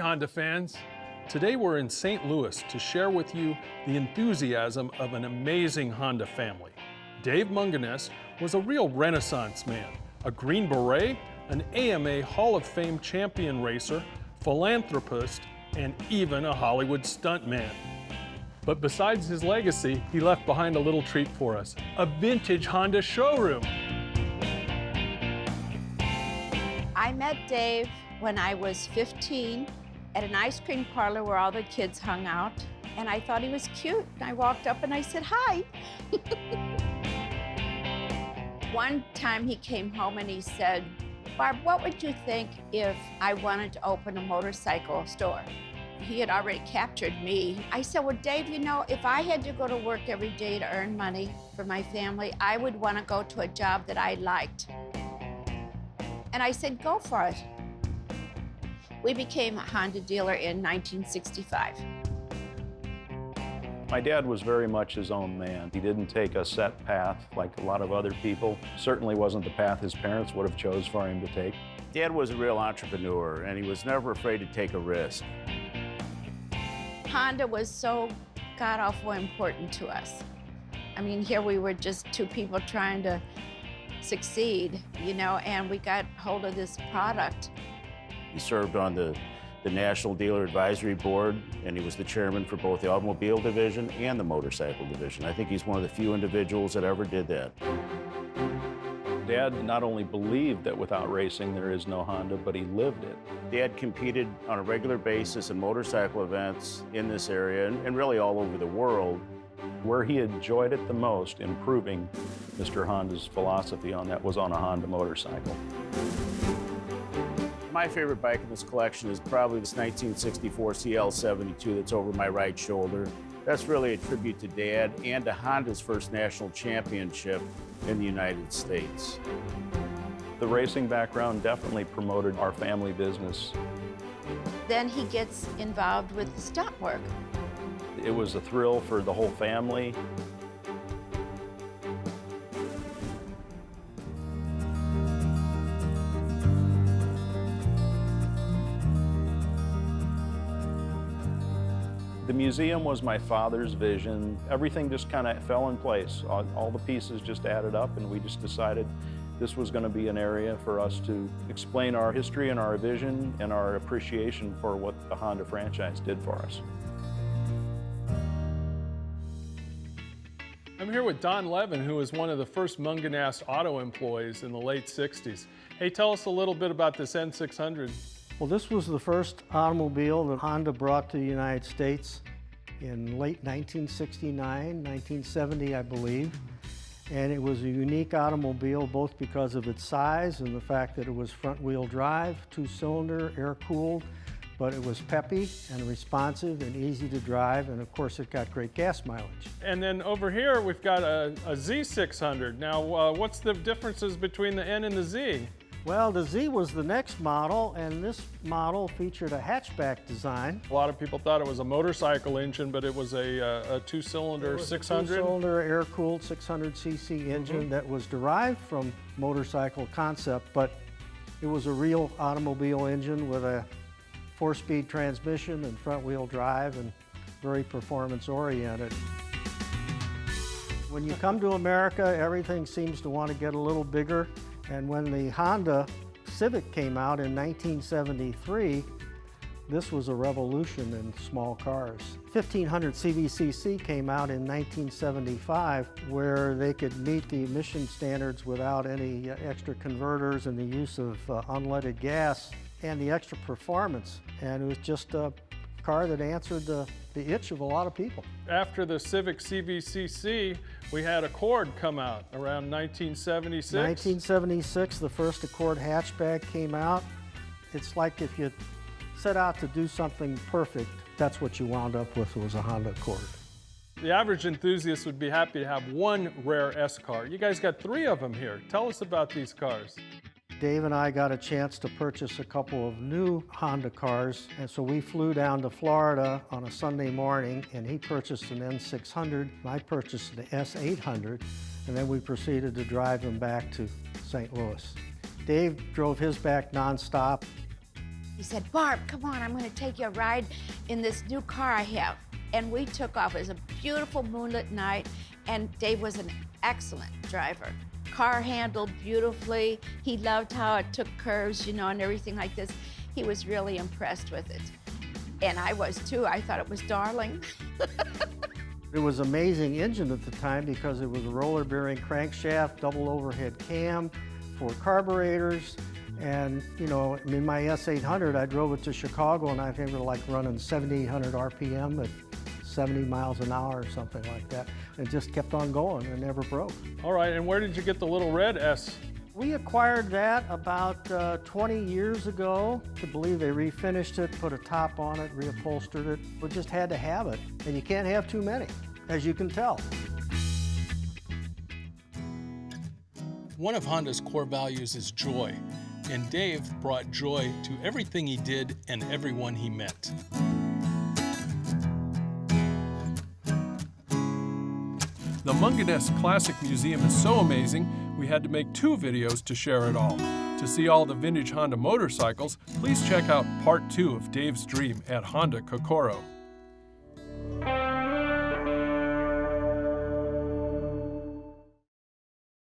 Honda fans. Today we're in St. Louis to share with you the enthusiasm of an amazing Honda family. Dave Mungenast was a real Renaissance man, a Green Beret, an AMA Hall of Fame champion racer, philanthropist, and even a Hollywood stuntman. But besides his legacy, he left behind a little treat for us, a vintage Honda showroom. I met Dave when I was 15 at an ice cream parlor where all the kids hung out, and I thought he was cute. I walked up and I said, hi. One time he came home and he said, Barb, what would you think if I wanted to open a motorcycle store? He had already captured me. I said, well, Dave, you know, if I had to go to work every day to earn money for my family, I would want to go to a job that I liked. And I said, go for it. We became a Honda dealer in 1965. My dad was very much his own man. He didn't take a set path like a lot of other people. Certainly wasn't the path his parents would have chose for him to take. Dad was a real entrepreneur, and he was never afraid to take a risk. Honda was so god-awful important to us. I mean, here we were just two people trying to succeed, you know, and we got hold of this product. He served on the National Dealer Advisory Board, and he was the chairman for both the automobile division and the motorcycle division. I think he's one of the few individuals that ever did that. Dad not only believed that without racing there is no Honda, but he lived it. Dad competed on a regular basis in motorcycle events in this area and really all over the world. Where he enjoyed it the most, improving Mr. Honda's philosophy on that, was on a Honda motorcycle. My favorite bike in this collection is probably this 1964 CL72 that's over my right shoulder. That's really a tribute to Dad and to Honda's first national championship in the United States. The racing background definitely promoted our family business. Then he gets involved with the stunt work. It was a thrill for the whole family. The museum was my father's vision. Everything just kind of fell in place. All the pieces just added up, and we just decided this was going to be an area for us to explain our history and our vision and our appreciation for what the Honda franchise did for us. I'm here with Don Levin, who was one of the first Mungenast auto employees in the late 60s. Hey, tell us a little bit about this N600. Well, this was the first automobile that Honda brought to the United States in late 1969, 1970, I believe. And it was a unique automobile both because of its size and the fact that it was front-wheel drive, two-cylinder, air-cooled, but it was peppy and responsive and easy to drive, and of course it got great gas mileage. And then over here we've got a Z600. Now, what's the differences between the N and the Z? Well, the Z was the next model, and this model featured a hatchback design. A lot of people thought it was a motorcycle engine, but it was a two-cylinder 600. Two-cylinder air-cooled 600cc engine that was derived from motorcycle concept, but it was a real automobile engine with a 4-speed transmission and front-wheel drive and very performance-oriented. When you come to America, everything seems to want to get a little bigger. And when the Honda Civic came out in 1973, this was a revolution in small cars. 1500 CVCC came out in 1975, where they could meet the emission standards without any extra converters and the use of unleaded gas and the extra performance. And it was just a car that answered the itch of a lot of people. After the Civic CVCC, we had Accord come out around 1976. 1976, the first Accord hatchback came out. It's like if you set out to do something perfect, that's what you wound up with, was a Honda Accord. The average enthusiast would be happy to have one rare S car. You guys got 3 of them here. Tell us about these cars. Dave and I got a chance to purchase a couple of new Honda cars, and so we flew down to Florida on a Sunday morning, and he purchased an N600, and I purchased an S800, and then we proceeded to drive them back to St. Louis. Dave drove his back nonstop. He said, Barb, come on, I'm gonna take you a ride in this new car I have. And we took off. It was a beautiful moonlit night, and Dave was an excellent driver. Car handled beautifully. He loved how it took curves, you know, and everything like this. He was really impressed with it. And I was too. I thought it was darling. It was an amazing engine at the time because it was a roller bearing crankshaft, double overhead cam, 4 carburetors. And, you know, in my S800, I drove it to Chicago and I think we were like running 7,800 RPM at 70 miles an hour or something like that. And it just kept on going and never broke. All right, and where did you get the little red S? We acquired that about 20 years ago. I believe they refinished it, put a top on it, reupholstered it. We just had to have it, and you can't have too many, as you can tell. One of Honda's core values is joy, and Dave brought joy to everything he did and everyone he met. The Mungenast Classic Museum is so amazing, we had to make 2 videos to share it all. To see all the vintage Honda motorcycles, please check out part 2 of Dave's dream at Honda Kokoro.